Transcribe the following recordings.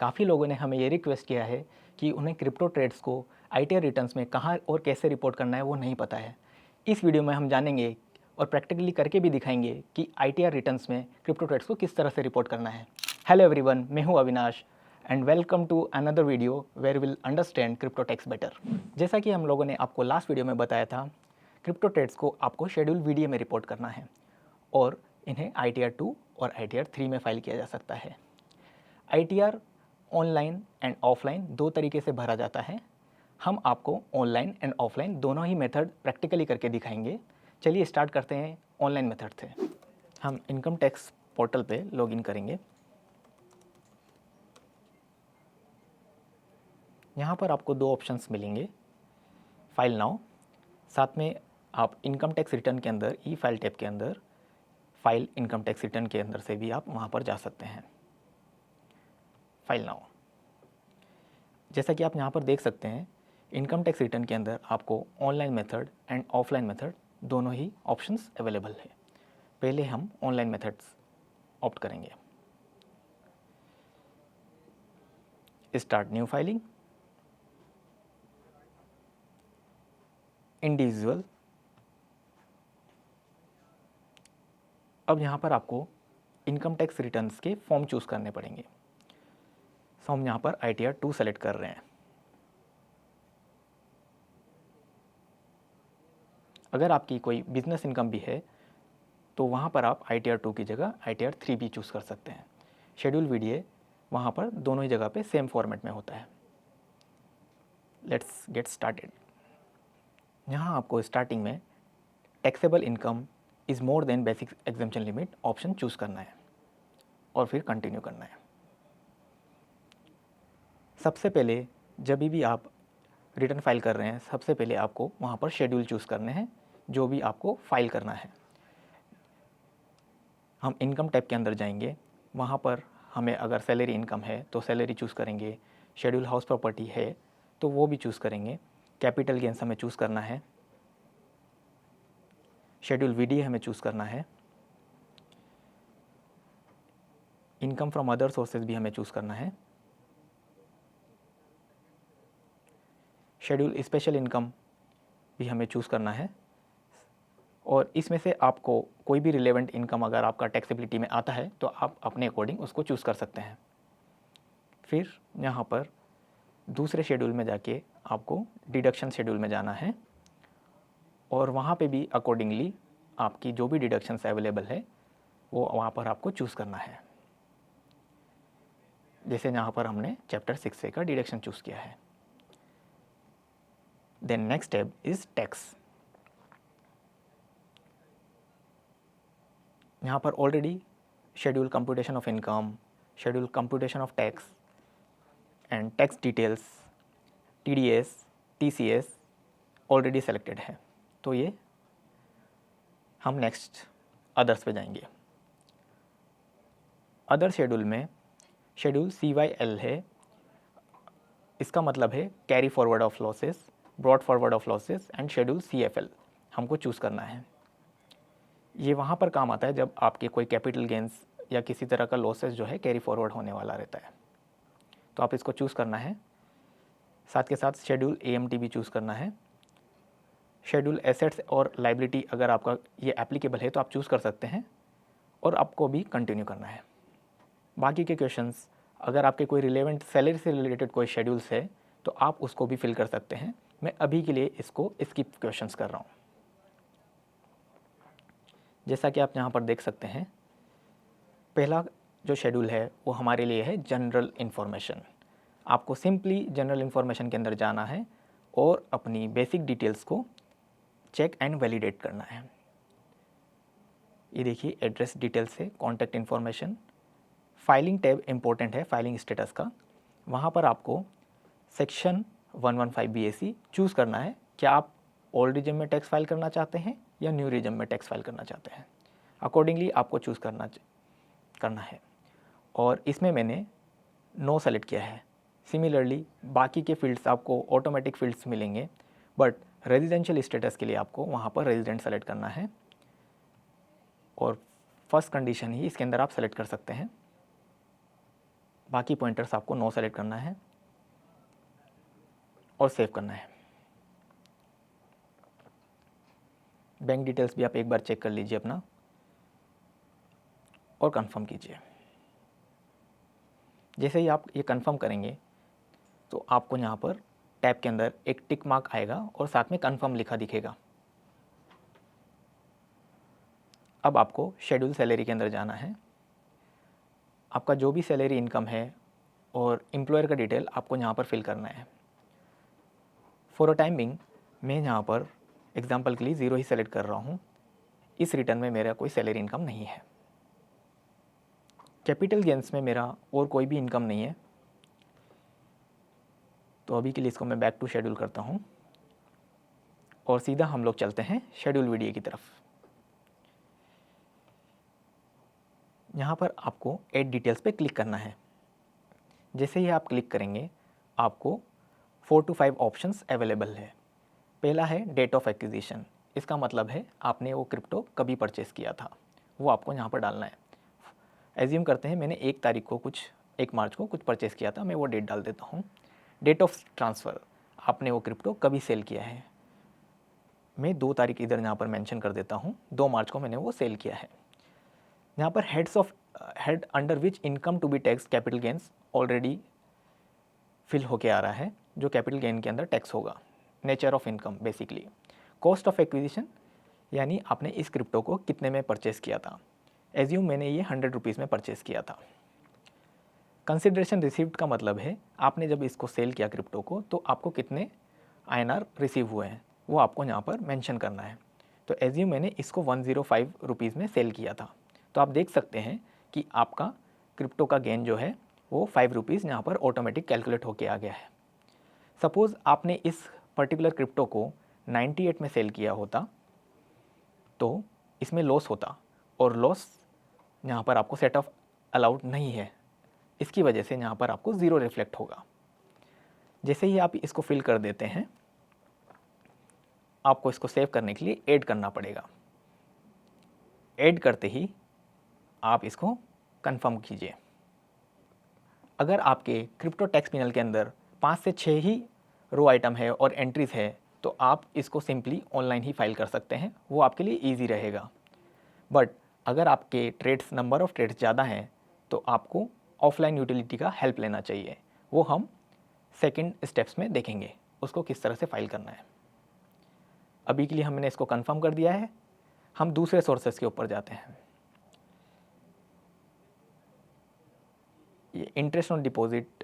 काफ़ी लोगों ने हमें ये रिक्वेस्ट किया है कि उन्हें क्रिप्टो ट्रेड्स को आईटीआर रिटर्न्स में कहाँ और कैसे रिपोर्ट करना है वो नहीं पता है। इस वीडियो में हम जानेंगे और प्रैक्टिकली करके भी दिखाएंगे कि आईटीआर रिटर्न्स में क्रिप्टो ट्रेड्स को किस तरह से रिपोर्ट करना है। हेलो एवरीवन, मैं हूँ Avinash and welcome to another video where will understand crypto tax better. जैसा कि हम लोगों ने आपको लास्ट वीडियो में बताया था, क्रिप्टो ट्रेड्स को आपको शेड्यूल वीडियो में रिपोर्ट करना है और इन्हें ITR 2 और ITR 3 में फाइल किया जा सकता है। ITR ऑनलाइन एंड ऑफलाइन दो तरीके से भरा जाता है। हम आपको ऑनलाइन एंड ऑफलाइन दोनों ही मेथड प्रैक्टिकली करके दिखाएंगे। चलिए स्टार्ट करते हैं ऑनलाइन मेथड से। हम इनकम टैक्स पोर्टल पे लॉगिन करेंगे। यहाँ पर आपको दो ऑप्शंस मिलेंगे, फाइल नाउ, साथ में आप इनकम टैक्स रिटर्न के अंदर ई फाइल टैब के अंदर फाइल इनकम टैक्स रिटर्न के अंदर से भी आप वहाँ पर जा सकते हैं। फाइल नाउ, जैसा कि आप यहाँ पर देख सकते हैं, इनकम टैक्स रिटर्न के अंदर आपको online method and offline method दोनों ही ऑप्शंस अवेलेबल है। पहले हम ऑनलाइन मेथड्स ऑप्ट करेंगे। Start new filing, individual. अब यहाँ पर आपको इनकम टैक्स रिटर्न्स के फॉर्म चूज़ करने पड़ेंगे। सो हम यहाँ पर ITR 2 सेलेक्ट कर रहे हैं। अगर आपकी कोई बिजनेस इनकम भी है तो वहाँ पर आप ITR 2 की जगह ITR 3 भी चूज़ कर सकते हैं। शेड्यूल वीडियो वहाँ पर दोनों ही जगह पे सेम फॉर्मेट में होता है। Let's get started. यहाँ आपको स्टार्टिंग में taxable income is more than basic exemption limit option choose करना है और फिर कंटिन्यू करना है। सबसे पहले जब भी आप रिटर्न फाइल कर रहे हैं, सबसे पहले आपको वहाँ पर शेड्यूल चूज़ करने हैं जो भी आपको फाइल करना है। हम इनकम टैब के अंदर जाएंगे, वहाँ पर हमें अगर सैलरी इनकम है तो सैलरी चूज़ करेंगे, शेड्यूल हाउस प्रॉपर्टी है तो वो भी चूज़ करेंगे, कैपिटल गेन्स हमें चूज़ करना है, शेड्यूल VDA हमें चूज़ करना है, इनकम फ्रॉम अदर सोर्सेज भी हमें चूज़ करना है, शेड्यूल स्पेशल इनकम भी हमें चूज़ करना है। और इसमें से आपको कोई भी रिलेवेंट इनकम अगर आपका टैक्सेबिलिटी में आता है तो आप अपने अकॉर्डिंग उसको चूज़ कर सकते हैं। फिर यहाँ पर दूसरे शेड्यूल में जाके आपको डिडक्शन शेड्यूल में जाना है और वहाँ पे भी अकॉर्डिंगली आपकी जो भी डिडक्शंस अवेलेबल है वो वहाँ पर आपको चूज़ करना है। जैसे यहाँ पर हमने चैप्टर 6A का डिडक्शन चूज़ किया है। Then next step is tax. यहाँ पर already schedule computation of income, schedule computation of tax and tax details, TDS, TCS already selected है। तो ये हम नेक्स्ट अदर्स पे जाएंगे। अदर शेड्यूल में शेड्यूल CYL है। इसका मतलब है carry forward of losses, brought forward of losses and schedule CFL हमको चूज़ करना है। ये वहाँ पर काम आता है जब आपके कोई कैपिटल गेंस या किसी तरह का लॉसेस जो है कैरी फॉरवर्ड होने वाला रहता है, तो आप इसको चूज़ करना है। साथ के साथ शेड्यूल AMT भी चूज़ करना है। शेड्यूल एसेट्स और लाइबिलिटी अगर आपका ये एप्लीकेबल है तो आप चूज़ कर सकते हैं और आपको भी कंटिन्यू करना है। बाकी के क्वेश्चंस, अगर आपके कोई रिलेवेंट सैलरी से रिलेटेड कोई शेड्यूल्स है तो आप उसको भी फिल कर सकते हैं। मैं अभी के लिए इसको स्किप क्वेश्चंस कर रहा हूँ। जैसा कि आप यहाँ पर देख सकते हैं, पहला जो शेड्यूल है वो हमारे लिए है जनरल इन्फॉर्मेशन। आपको सिंपली जनरल इन्फॉर्मेशन के अंदर जाना है और अपनी बेसिक डिटेल्स को चेक एंड वैलिडेट करना है। ये देखिए, एड्रेस डिटेल्स है, contact information, filing tab important है, फाइलिंग स्टेटस का। वहाँ पर आपको सेक्शन 115 BAC चूज़ करना है। क्या आप ओल्ड रिजिम में टैक्स फाइल करना चाहते हैं या न्यू रिजिम में टैक्स फाइल करना चाहते हैं, अकॉर्डिंगली आपको चूज़ करना है। और इसमें मैंने नो सेलेक्ट किया है। सिमिलरली बाकी के फील्ड्स आपको ऑटोमेटिक फील्ड्स मिलेंगे, बट रेजिडेंशियल स्टेटस के लिए आपको वहाँ पर रेजिडेंट सेलेक्ट करना है और फर्स्ट कंडीशन ही इसके अंदर आप सेलेक्ट कर सकते हैं। बाकी पॉइंटर्स आपको नो सेलेक्ट करना है और सेव करना है। बैंक डिटेल्स भी आप एक बार चेक कर लीजिए अपना और कंफर्म कीजिए। जैसे ही आप ये कंफर्म करेंगे तो आपको यहाँ पर टैब के अंदर एक टिक मार्क आएगा और साथ में कंफर्म लिखा दिखेगा। अब आपको शेड्यूल सैलरी के अंदर जाना है। आपका जो भी सैलरी इनकम है और एम्प्लॉयर का डिटेल आपको यहाँ पर फिल करना है। फॉर अ टाइम बिंग मैं यहाँ पर एग्जांपल के लिए 0 ही सेलेक्ट कर रहा हूँ। इस रिटर्न में मेरा कोई सैलरी इनकम नहीं है। कैपिटल गेन्स में मेरा और कोई भी इनकम नहीं है, तो अभी के लिए इसको मैं बैक टू शेड्यूल करता हूँ और सीधा हम लोग चलते हैं शेड्यूल वीडियो की तरफ। यहाँ पर आपको ऐड डिटेल्स पे क्लिक करना है। जैसे ही आप क्लिक करेंगे आपको 4 to 5 ऑप्शंस अवेलेबल है। पहला है डेट ऑफ एक्विजिशन। इसका मतलब है आपने वो क्रिप्टो कभी परचेस किया था, वो आपको यहाँ पर डालना है। एज्यूम करते हैं मैंने 1 मार्च को कुछ परचेस किया था, मैं वो डेट डाल देता हूँ। डेट ऑफ ट्रांसफ़र, आपने वो क्रिप्टो कभी सेल किया है, मैं 2 तारीख इधर यहाँ पर मेंशन कर देता हूँ, 2 मार्च को मैंने वो सेल किया है। यहाँ पर head under which income to be tax capital gains already fill होके आ रहा है, जो कैपिटल गेन के अंदर टैक्स होगा। Nature of income basically. Cost of acquisition, यानी आपने इस क्रिप्टो को कितने में परचेस किया था। एज्यूम मैंने ये 100 रुपीज़ में परचेस किया था। कंसिडरेशन रिसीव्ड का मतलब है आपने जब इसको सेल किया क्रिप्टो को तो आपको कितने INR रिसीव हुए हैं, वो आपको यहाँ पर मेंशन करना है। तो एज्यूम मैंने इसको 105 रुपीज़ में सेल किया था, तो आप देख सकते हैं कि आपका क्रिप्टो का गेन जो है वो 5 रुपीज़ यहाँ पर ऑटोमेटिक कैलकुलेट होके आ गया है। सपोज़ आपने इस पर्टिकुलर क्रिप्टो को 98 में सेल किया होता तो इसमें लॉस होता, और लॉस यहाँ पर आपको सेट ऑफ अलाउड नहीं है, इसकी वजह से यहाँ पर आपको 0 रिफ्लेक्ट होगा। जैसे ही आप इसको फिल कर देते हैं आपको इसको सेव करने के लिए ऐड करना पड़ेगा। ऐड करते ही आप इसको कंफर्म कीजिए। अगर आपके क्रिप्टो टैक्स पैनल के अंदर 5 से 6 ही रो आइटम है और एंट्रीज है तो आप इसको सिंपली ऑनलाइन ही फाइल कर सकते हैं, वो आपके लिए ईजी रहेगा। बट अगर आपके नंबर ऑफ ट्रेड्स ज़्यादा हैं तो आपको ऑफलाइन यूटिलिटी का हेल्प लेना चाहिए, वो हम सेकंड स्टेप्स में देखेंगे उसको किस तरह से फाइल करना है। अभी के लिए हमने इसको कंफर्म कर दिया है, हम दूसरे सोर्सेस के ऊपर जाते हैं। ये इंटरेस्ट ऑन डिपॉजिट,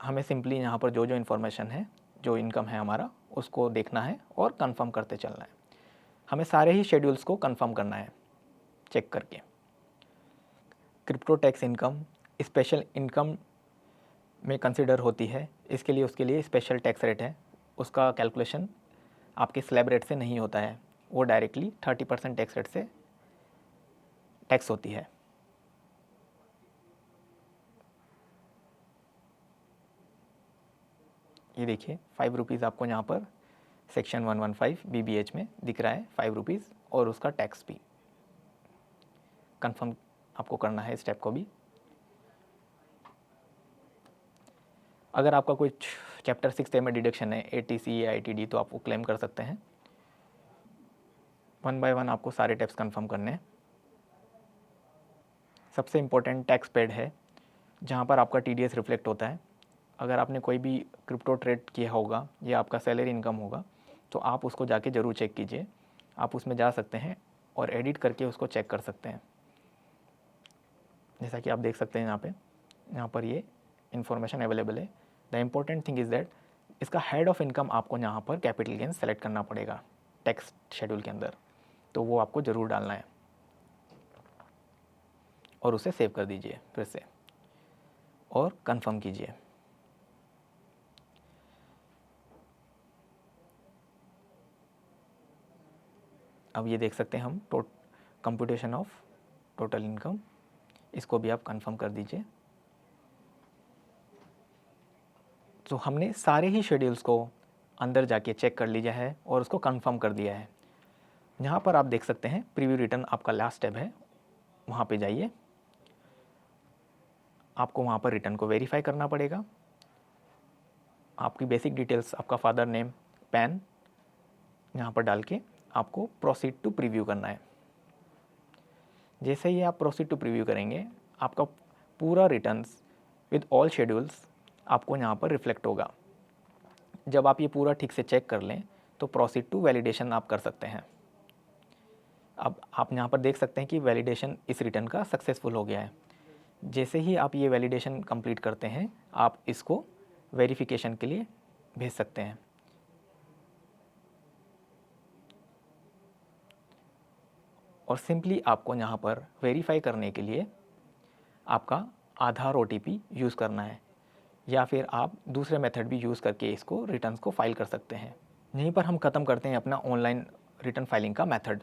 हमें सिंपली यहाँ पर जो इन्फॉर्मेशन है, जो इनकम है हमारा, उसको देखना है और कंफर्म करते चलना है। हमें सारे ही शेड्यूल्स को कंफर्म करना है चेक करके। Crypto tax income special income में कंसिडर होती है, इसके लिए उसके लिए स्पेशल टैक्स रेट है, उसका कैलकुलेशन आपके स्लैब रेट से नहीं होता है, वो डायरेक्टली 30% टैक्स रेट से टैक्स होती है। ये देखिए 5 रुपीज़ आपको यहाँ पर सेक्शन 115 BBH में दिख रहा है 5 रुपीज़, और उसका टैक्स भी कंफर्म आपको करना है स्टेप को भी। अगर आपका कोई चैप्टर 6A में डिडक्शन है, ATC या ITD, तो आप वो क्लेम कर सकते हैं। 1 बाय 1 आपको सारे टैक्स कंफर्म करने हैं। सबसे इम्पोर्टेंट टैक्स पेड है जहाँ पर आपका TDS रिफ्लेक्ट होता है। अगर आपने कोई भी क्रिप्टो ट्रेड किया होगा या आपका सैलरी इनकम होगा तो आप उसको जाके ज़रूर चेक कीजिए। आप उसमें जा सकते हैं और एडिट करके उसको चेक कर सकते हैं। जैसा कि आप देख सकते हैं यहाँ पर ये इन्फॉर्मेशन अवेलेबल है। The important thing is that इसका हेड ऑफ इनकम आपको यहाँ पर कैपिटल गेन सेलेक्ट करना पड़ेगा टैक्स शेड्यूल के अंदर, तो वो आपको ज़रूर डालना है और उसे सेव कर दीजिए फिर से और कंफर्म कीजिए। अब ये देख सकते हैं हम कंप्यूटेशन ऑफ टोटल इनकम, इसको भी आप कंफर्म कर दीजिए। तो हमने सारे ही शेड्यूल्स को अंदर जाके चेक कर लिया है और उसको कंफर्म कर दिया है। यहाँ पर आप देख सकते हैं प्रीव्यू रिटर्न आपका लास्ट स्टेप है, वहाँ पे जाइए। आपको वहाँ पर रिटर्न को वेरीफाई करना पड़ेगा। आपकी बेसिक डिटेल्स, आपका फादर नेम, पैन यहाँ पर डाल के आपको प्रोसीड टू प्रीव्यू करना है। जैसे ही आप प्रोसीड टू प्रीव्यू करेंगे, आपका पूरा रिटर्न्स विद ऑल शेड्यूल्स आपको यहाँ पर रिफ्लेक्ट होगा। जब आप ये पूरा ठीक से चेक कर लें तो प्रोसीड टू वैलिडेशन आप कर सकते हैं। अब आप यहाँ पर देख सकते हैं कि वैलिडेशन इस रिटर्न का सक्सेसफुल हो गया है। जैसे ही आप ये वैलिडेशन कंप्लीट करते हैं, आप इसको वेरिफिकेशन के लिए भेज सकते हैं। और सिंपली आपको यहाँ पर वेरीफाई करने के लिए आपका आधार OTP यूज़ करना है, या फिर आप दूसरे मेथड भी यूज़ करके इसको रिटर्न्स को फाइल कर सकते हैं। यहीं पर हम ख़त्म करते हैं अपना ऑनलाइन रिटर्न फाइलिंग का मेथड।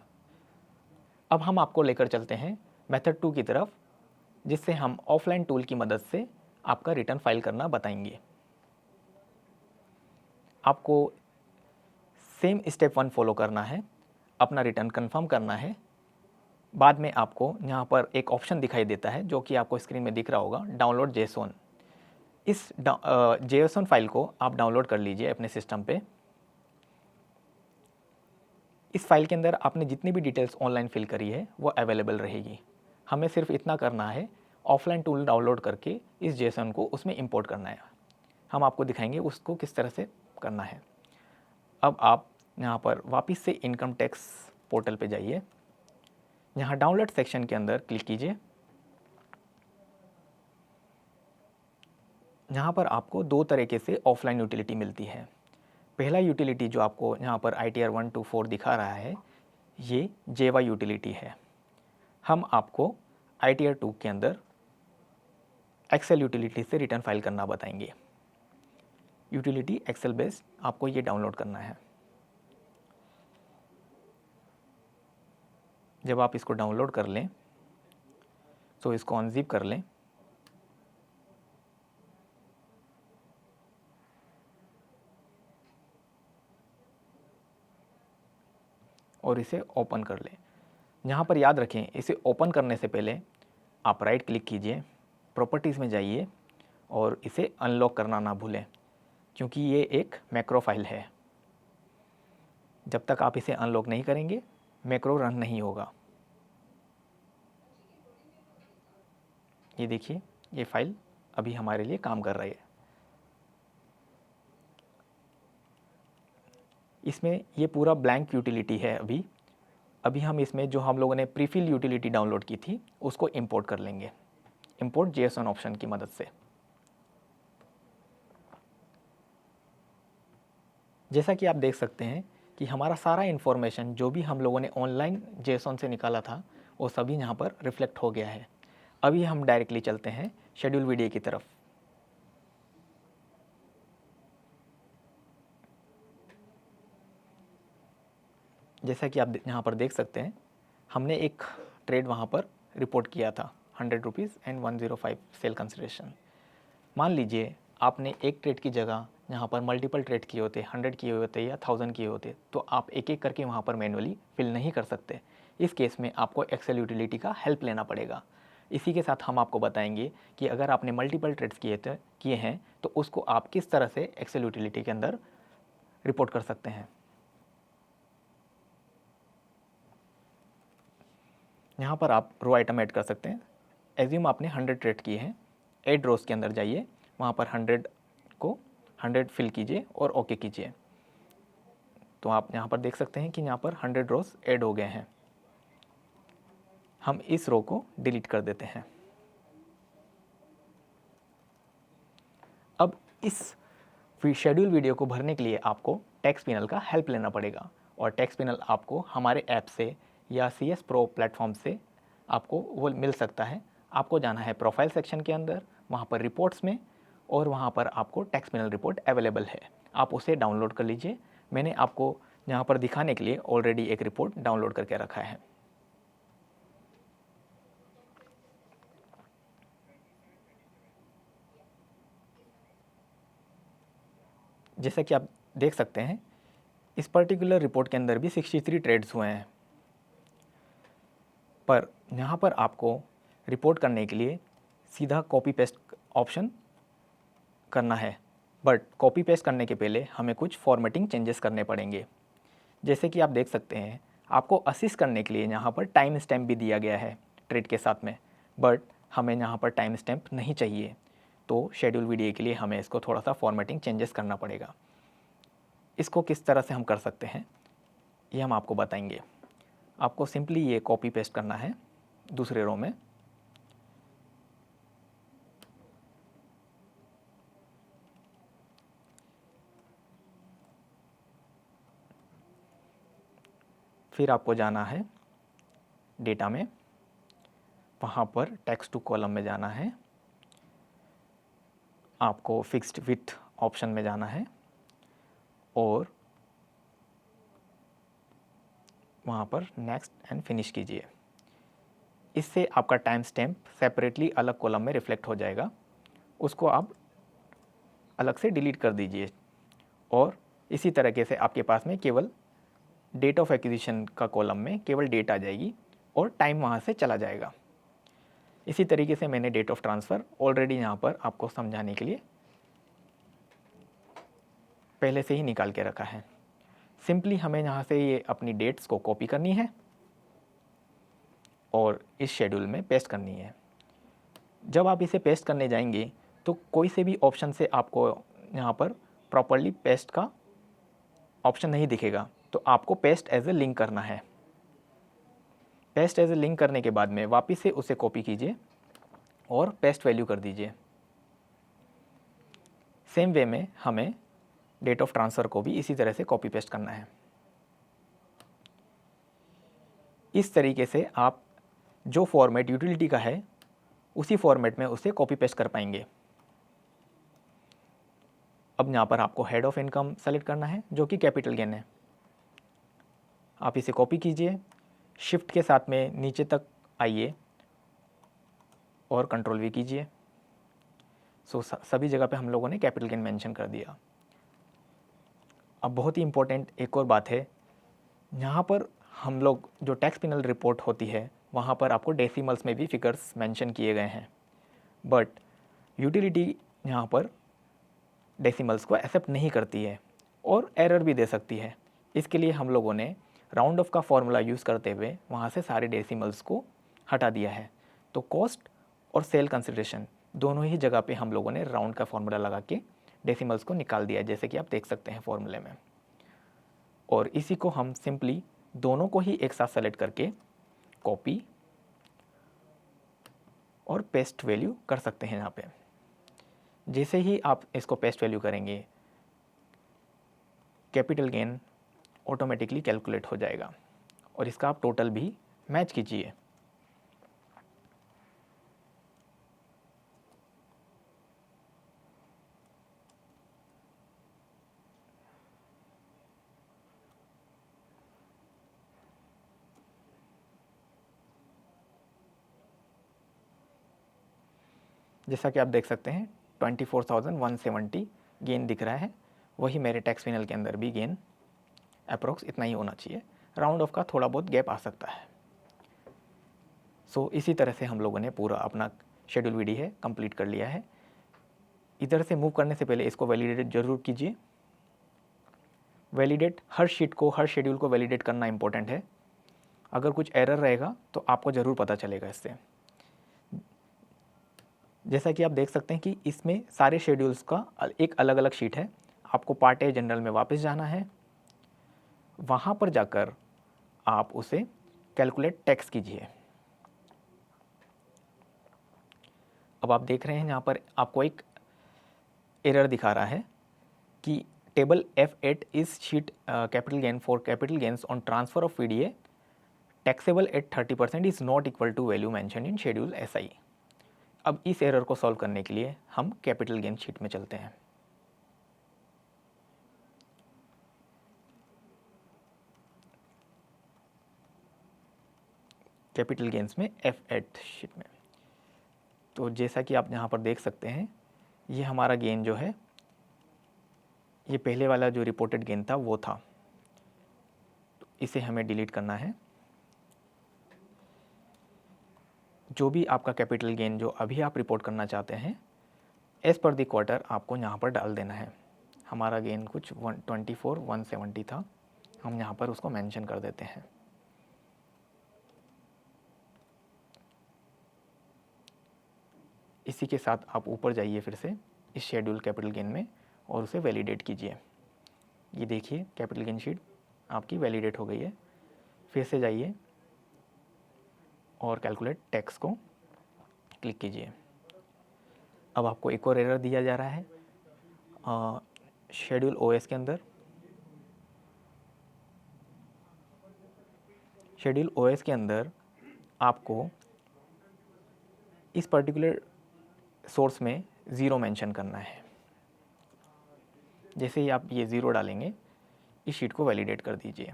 अब हम आपको लेकर चलते हैं मेथड 2 की तरफ, जिससे हम ऑफलाइन टूल की मदद से आपका रिटर्न फाइल करना बताएंगे। आपको सेम स्टेप 1 फॉलो करना है, अपना रिटर्न कंफर्म करना है। बाद में आपको यहाँ पर एक ऑप्शन दिखाई देता है जो कि आपको स्क्रीन में दिख रहा होगा, डाउनलोड JSON। इस JSON फाइल को आप डाउनलोड कर लीजिए अपने सिस्टम पे। इस फाइल के अंदर आपने जितनी भी डिटेल्स ऑनलाइन फिल करी है वो अवेलेबल रहेगी। हमें सिर्फ इतना करना है, ऑफलाइन टूल डाउनलोड करके इस JSON को उसमें इंपोर्ट करना है। हम आपको दिखाएंगे उसको किस तरह से करना है। अब आप यहाँ पर वापस से इनकम टैक्स पोर्टल पे जाइए। यहाँ डाउनलोड सेक्शन के अंदर क्लिक कीजिए। यहाँ पर आपको 2 तरीके से ऑफलाइन यूटिलिटी मिलती है। पहला यूटिलिटी जो आपको यहाँ पर ITR 1 to 4 दिखा रहा है, ये JY यूटिलिटी है। हम आपको ITR 2 के अंदर एक्सेल यूटिलिटी से रिटर्न फाइल करना बताएंगे। यूटिलिटी एक्सेल बेस्ड आपको ये डाउनलोड करना है। जब आप इसको डाउनलोड कर लें तो इसको अनजिप कर लें। और इसे ओपन कर लें। यहाँ पर याद रखें, इसे ओपन करने से पहले आप राइट क्लिक कीजिए, प्रॉपर्टीज़ में जाइए और इसे अनलॉक करना ना भूलें, क्योंकि ये एक मैक्रो फाइल है। जब तक आप इसे अनलॉक नहीं करेंगे, मैक्रो रन नहीं होगा। ये देखिए, ये फाइल अभी हमारे लिए काम कर रही है। इसमें ये पूरा ब्लैंक यूटिलिटी है। अभी हम इसमें जो हम लोगों ने प्रीफिल यूटिलिटी डाउनलोड की थी उसको इंपोर्ट कर लेंगे, इंपोर्ट JSON ऑप्शन की मदद से। जैसा कि आप देख सकते हैं कि हमारा सारा इन्फॉर्मेशन जो भी हम लोगों ने ऑनलाइन JSON से निकाला था वो सभी यहाँ पर रिफ्लेक्ट हो गया है। अभी हम डायरेक्टली चलते हैं शेड्यूल वीडियो की तरफ। जैसा कि आप यहाँ पर देख सकते हैं, हमने एक ट्रेड वहाँ पर रिपोर्ट किया था, 100 रुपीज़ एंड 105 सेल कंसिडरेशन। मान लीजिए आपने एक ट्रेड की जगह यहाँ पर मल्टीपल ट्रेड किए होते, 100 किए होते या 1000 किए होते, तो आप एक एक करके वहाँ पर मैनुअली फिल नहीं कर सकते। इस केस में आपको एक्सेल यूटिलिटी का हेल्प लेना पड़ेगा। इसी के साथ हम आपको बताएंगे कि अगर आपने मल्टीपल ट्रेड्स किए हैं तो उसको आप किस तरह से एक्सेल यूटिलिटी के अंदर रिपोर्ट कर सकते हैं। यहाँ पर आप रो आइटम ऐड कर सकते हैं। एज्यूम आपने 100 ट्रेड किए हैं, ऐड रोज के अंदर जाइए, वहाँ पर 100 फिल कीजिए और ओके कीजिए। तो आप यहाँ पर देख सकते हैं कि यहाँ पर 100 रोज ऐड हो गए हैं। हम इस रो को डिलीट कर देते हैं। अब इस शेड्यूल वीडियो को भरने के लिए आपको टैक्स पैनल का हेल्प लेना पड़ेगा, और टैक्स पैनल आपको हमारे ऐप से या CS Pro प्लेटफॉर्म से आपको वो मिल सकता है। आपको जाना है प्रोफाइल सेक्शन के अंदर, वहाँ पर रिपोर्ट्स में, और वहाँ पर आपको टैक्स पैनल रिपोर्ट अवेलेबल है। आप उसे डाउनलोड कर लीजिए। मैंने आपको यहाँ पर दिखाने के लिए ऑलरेडी एक रिपोर्ट डाउनलोड करके रखा है। जैसा कि आप देख सकते हैं, इस पर्टिकुलर रिपोर्ट के अंदर भी 63 ट्रेड्स हुए हैं, पर यहाँ पर आपको रिपोर्ट करने के लिए सीधा कॉपी पेस्ट ऑप्शन करना है, बट कॉपी पेस्ट करने के पहले हमें कुछ फॉर्मेटिंग चेंजेस करने पड़ेंगे। जैसे कि आप देख सकते हैं, आपको असिस्ट करने के लिए यहाँ पर टाइम स्टैम्प भी दिया गया है ट्रेड के साथ में, बट हमें यहाँ पर टाइम स्टैम्प नहीं चाहिए, तो शेड्यूल वीडियो के लिए हमें इसको थोड़ा सा फॉर्मेटिंग चेंजेस करना पड़ेगा। इसको किस तरह से हम कर सकते हैं ये हम आपको बताएंगे। आपको सिंपली ये कॉपी पेस्ट करना है दूसरे रो में। फिर आपको जाना है डेटा में, वहाँ पर टेक्स्ट टू कॉलम में जाना है, आपको फिक्स्ड विथ ऑप्शन में जाना है और वहाँ पर नेक्स्ट एंड फिनिश कीजिए। इससे आपका टाइम स्टैम्प सेपरेटली अलग कॉलम में रिफ्लेक्ट हो जाएगा, उसको आप अलग से डिलीट कर दीजिए और इसी तरीके से आपके पास में केवल डेट ऑफ एक्विजिशन का कॉलम में केवल डेट आ जाएगी और टाइम वहाँ से चला जाएगा। इसी तरीके से मैंने डेट ऑफ ट्रांसफ़र ऑलरेडी यहाँ पर आपको समझाने के लिए पहले से ही निकाल के रखा है। सिंपली हमें यहाँ से ये अपनी डेट्स को कॉपी करनी है और इस शेड्यूल में पेस्ट करनी है। जब आप इसे पेस्ट करने जाएंगे तो कोई से भी ऑप्शन से आपको यहाँ पर प्रॉपरली पेस्ट का ऑप्शन नहीं दिखेगा, तो आपको पेस्ट एज ए लिंक करना है। पेस्ट एज ए लिंक करने के बाद में वापस से उसे कॉपी कीजिए और पेस्ट वैल्यू कर दीजिए। सेम वे में हमें डेट ऑफ ट्रांसफ़र को भी इसी तरह से कॉपी पेस्ट करना है। इस तरीके से आप जो फॉर्मेट यूटिलिटी का है उसी फॉर्मेट में उसे कॉपी पेस्ट कर पाएंगे। अब यहाँ पर आपको हेड ऑफ इनकम सेलेक्ट करना है जो कि कैपिटल गेन है। आप इसे कॉपी कीजिए, शिफ्ट के साथ में नीचे तक आइए और कंट्रोल वी कीजिए। सभी जगह पे हम लोगों ने कैपिटल गेन मेंशन कर दिया। अब बहुत ही इम्पोर्टेंट एक और बात है, यहाँ पर हम लोग जो टैक्स पेनल रिपोर्ट होती है वहाँ पर आपको डेसिमल्स में भी फिगर्स मेंशन किए गए हैं, बट यूटिलिटी यहाँ पर डेसिमल्स को एक्सेप्ट नहीं करती है और एरर भी दे सकती है। इसके लिए हम लोगों ने राउंड ऑफ का फॉर्मूला यूज़ करते हुए वहाँ से सारे डेसिमल्स को हटा दिया है। तो कॉस्ट और सेल कंसिडरेशन दोनों ही जगह पे हम लोगों ने राउंड का फॉर्मूला लगा के डेसिमल्स को निकाल दिया, जैसे कि आप देख सकते हैं फॉर्मूले में। और इसी को हम सिंपली दोनों को ही एक साथ सेलेक्ट करके कॉपी और पेस्ट वैल्यू कर सकते हैं यहाँ पे। जैसे ही आप इसको पेस्ट वैल्यू करेंगे कैपिटल गेन ऑटोमेटिकली कैलकुलेट हो जाएगा और इसका आप टोटल भी मैच कीजिए। जैसा कि आप देख सकते हैं 24,170 गेन दिख रहा है, वही मेरे टैक्स पेनल के अंदर भी गेन अप्रोक्स इतना ही होना चाहिए। राउंड ऑफ का थोड़ा बहुत गैप आ सकता है। इसी तरह से हम लोगों ने पूरा अपना शेड्यूल वीडियो है कंप्लीट कर लिया है। इधर से मूव करने से पहले इसको वैलिडेट जरूर कीजिए। वैलिडेट हर शीट को, हर शेड्यूल को वैलिडेट करना इंपॉर्टेंट है। अगर कुछ एरर रहेगा तो आपको ज़रूर पता चलेगा इससे। जैसा कि आप देख सकते हैं कि इसमें सारे शेड्यूल्स का एक अलग अलग शीट है। आपको पार्ट ए जनरल में वापस जाना है, वहाँ पर जाकर आप उसे कैलकुलेट टैक्स कीजिए। अब आप देख रहे हैं यहाँ पर आपको एक एरर दिखा रहा है कि टेबल F8 इस sheet capital gain for capital gains on transfer of VDA taxable at 30% is not equal to value mention in schedule SI। अब इस एरर को सॉल्व करने के लिए हम कैपिटल गेन शीट में चलते हैं। कैपिटल गेन्स में F8 शीट में, तो जैसा कि आप यहाँ पर देख सकते हैं ये हमारा गेन जो है, ये पहले वाला जो रिपोर्टेड गेन था वो था, तो इसे हमें डिलीट करना है। जो भी आपका कैपिटल गेन जो अभी आप रिपोर्ट करना चाहते हैं एज़ पर द क्वार्टर आपको यहाँ पर डाल देना है। हमारा गेन कुछ 124,170 था, हम यहाँ पर उसको मेंशन कर देते हैं। इसी के साथ आप ऊपर जाइए फिर से इस शेड्यूल कैपिटल गेन में और उसे वैलिडेट कीजिए। ये देखिए कैपिटल गेन शीट आपकी वैलिडेट हो गई है। फिर से जाइए और कैलकुलेट टैक्स को क्लिक कीजिए। अब आपको एक और एरर दिया जा रहा है शेड्यूल ओएस के अंदर। शेड्यूल ओएस के अंदर आपको इस पर्टिकुलर सोर्स में ज़ीरो मेंशन करना है। जैसे ही आप ये ज़ीरो डालेंगे इस शीट को वैलिडेट कर दीजिए।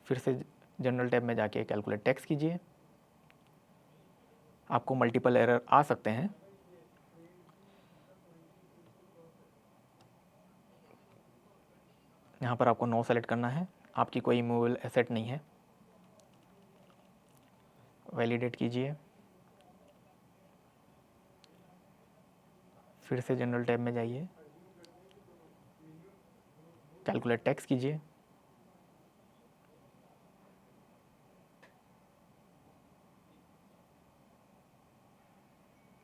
फिर से जनरल टैब में जाके कैलकुलेट टैक्स कीजिए। आपको मल्टीपल एरर आ सकते हैं, यहाँ पर आपको नो सेलेक्ट करना है, आपकी कोई मूवेबल एसेट नहीं है। वैलिडेट कीजिए। फिर से जनरल टैब में जाइए, कैलकुलेट टैक्स कीजिए।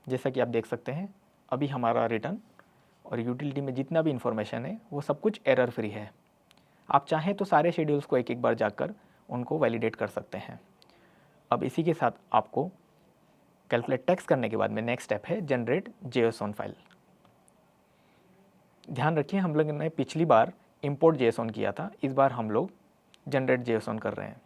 जैसा कि आप देख सकते हैं अभी हमारा रिटर्न और यूटिलिटी में जितना भी इंफॉर्मेशन है वो सब कुछ एरर फ्री है। आप चाहें तो सारे शेड्यूल्स को एक एक बार जाकर उनको वैलिडेट कर सकते हैं। अब इसी के साथ आपको कैलकुलेट टैक्स करने के बाद में नेक्स्ट स्टेप है जनरेट JSON फाइल। ध्यान रखिए हम लोग ने पिछली बार इंपोर्ट JSON किया था, इस बार हम लोग जनरेट JSON कर रहे हैं।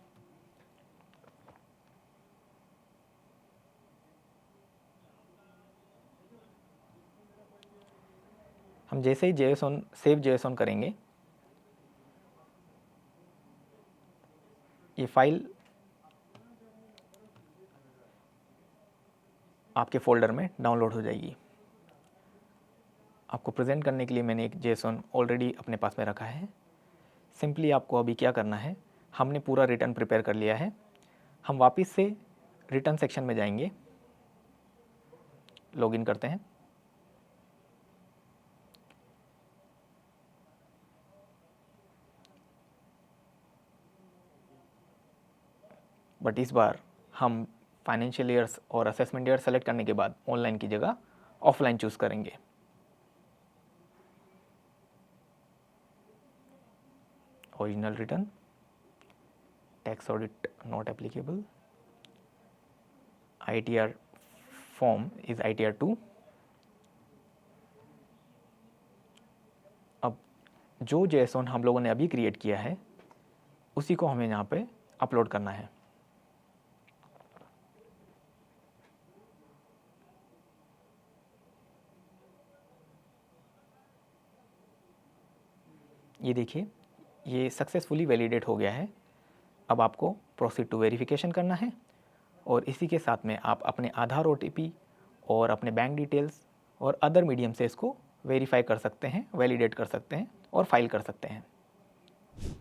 हम जैसे ही JSON सेव JSON करेंगे ये फाइल आपके फोल्डर में डाउनलोड हो जाएगी। आपको प्रेजेंट करने के लिए मैंने एक JSON ऑलरेडी अपने पास में रखा है। सिंपली आपको अभी क्या करना है, हमने पूरा रिटर्न प्रिपेयर कर लिया है। हम वापस से रिटर्न सेक्शन में जाएंगे, लॉगिन करते हैं। बट इस बार हम फाइनेंशियल ईयर्स और असेसमेंट ईयर सेलेक्ट करने के बाद ऑनलाइन की जगह ऑफलाइन चूज़ करेंगे। Original return, tax audit not applicable, ITR form is ITR 2। अब जो JSON हम लोगों ने अभी क्रिएट किया है उसी को हमें यहाँ पे अपलोड करना है। ये देखिए ये सक्सेसफुली वैलिडेट हो गया है। अब आपको प्रोसीड टू वेरिफिकेशन करना है और इसी के साथ में आप अपने आधार OTP और अपने बैंक डिटेल्स और अदर मीडियम से इसको वेरीफाई कर सकते हैं, वैलिडेट कर सकते हैं और फाइल कर सकते हैं।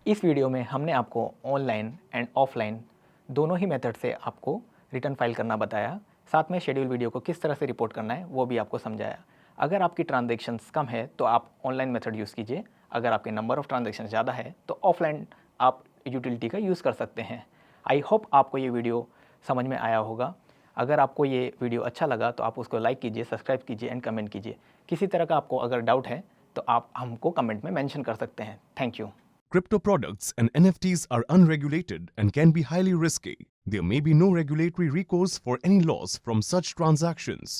इस वीडियो में हमने आपको ऑनलाइन एंड ऑफलाइन दोनों ही मेथड से आपको रिटर्न फाइल करना बताया। साथ में शेड्यूल वीडियो को किस तरह से रिपोर्ट करना है वो भी आपको समझाया। अगर आपकी ट्रांजैक्शंस कम है तो आप ऑनलाइन मेथड यूज़ कीजिए, अगर आपके नंबर ऑफ़ ट्रांजैक्शन ज़्यादा है तो ऑफलाइन आप यूटिलिटी का यूज़ कर सकते हैं। आई होप आपको ये वीडियो समझ में आया होगा। अगर आपको ये वीडियो अच्छा लगा तो आप उसको लाइक कीजिए, सब्सक्राइब कीजिए एंड कमेंट कीजिए। किसी तरह का आपको अगर डाउट है तो आप हमको कमेंट में मेंशन कर सकते हैं। Thank you. Crypto products and NFTs are unregulated and can be highly risky. There may be no regulatory recourse for any loss from such transactions.